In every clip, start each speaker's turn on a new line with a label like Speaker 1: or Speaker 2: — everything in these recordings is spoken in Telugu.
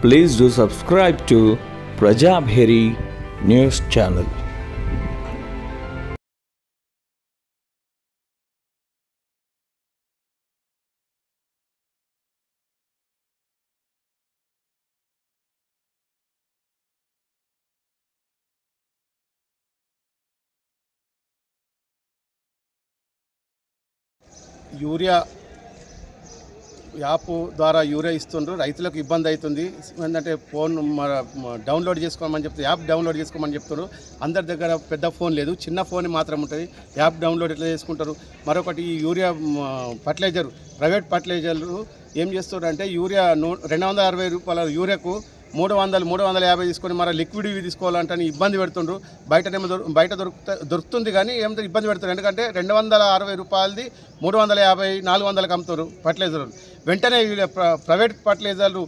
Speaker 1: Please do subscribe to Prajabheri News Channel.
Speaker 2: Urea app ద్వారా యూరియా ఇస్తుండ్రు, రైతులకు ఇబ్బంది అవుతుంది. ఏంటంటే ఫోన్ డౌన్లోడ్ చేసుకోమని చెప్తే యాప్ డౌన్లోడ్ చేసుకోమని చెప్తారు. అందరి దగ్గర పెద్ద ఫోన్ లేదు, చిన్న ఫోన్ మాత్రం ఉంటుంది. యాప్ డౌన్లోడ్ ఎట్లా చేసుకుంటారు? మరొకటి యూరియా ఫర్టిలైజర్, ప్రైవేట్ ఫర్టిలైజర్లు ఏం చేస్తారు అంటే యూరియా 260 రూపాయల యూరియాకు 350 తీసుకొని మరి లిక్విడ్ ఇవి తీసుకోవాలంటే ఇబ్బంది పెడుతుండ్రు. బయట దొరుకుతుంది కానీ ఏమిటో ఇబ్బంది పెడుతున్నారు. ఎందుకంటే 260 రూపాయలది 350, 400కి అమ్ముతారు ఫర్టిలైజర్. వెంటనే ప్రైవేట్ ఫర్టిలైజర్లు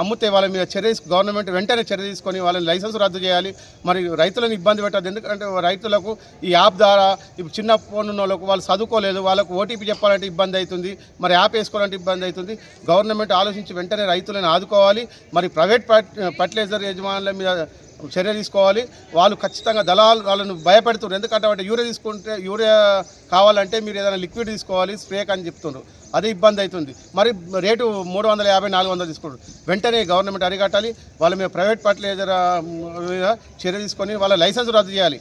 Speaker 2: అమ్ముతే వాళ్ళ మీద గవర్నమెంట్ వెంటనే చర్య తీసుకొని వాళ్ళని లైసెన్స్ రద్దు చేయాలి. మరి రైతులను ఇబ్బంది పెట్టద్దు. ఎందుకంటే రైతులకు ఈ యాప్ ద్వారా ఇప్పుడు చిన్న ఫోన్ ఉన్న వాళ్ళకు వాళ్ళు చదువుకోలేదు, వాళ్ళకు ఓటీపీ చెప్పాలంటే ఇబ్బంది అవుతుంది, మరి యాప్ వేసుకోవాలంటే ఇబ్బంది అవుతుంది. గవర్నమెంట్ ఆలోచించి వెంటనే రైతులను ఆదుకోవాలి. మరి ప్రైవేట్ ఫర్టిలైజర్ యజమానుల మీద చర్య తీసుకోవాలి. వాళ్ళు ఖచ్చితంగా దళాలు వాళ్ళను భయపెడుతున్నారు. ఎందుకంటే వాటి యూరియా కావాలంటే మీరు ఏదైనా లిక్విడ్ తీసుకోవాలి, స్ప్రే అని చెప్తున్నారు. అదే ఇబ్బంది అవుతుంది. మరి రేటు 350, 400 తీసుకుంటారు. వెంటనే గవర్నమెంట్ అరికట్టాలి. వాళ్ళ మీద ప్రైవేట్ ఫర్టిలైజర్ మీద చర్య తీసుకొని వాళ్ళ లైసెన్స్ రద్దు చేయాలి.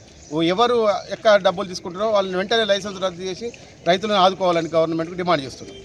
Speaker 2: ఎవరు ఎక్కడ డబ్బులు తీసుకుంటారో వాళ్ళని వెంటనే లైసెన్స్ రద్దు చేసి రైతులను ఆదుకోవాలని గవర్నమెంట్కి డిమాండ్ చేస్తున్నారు.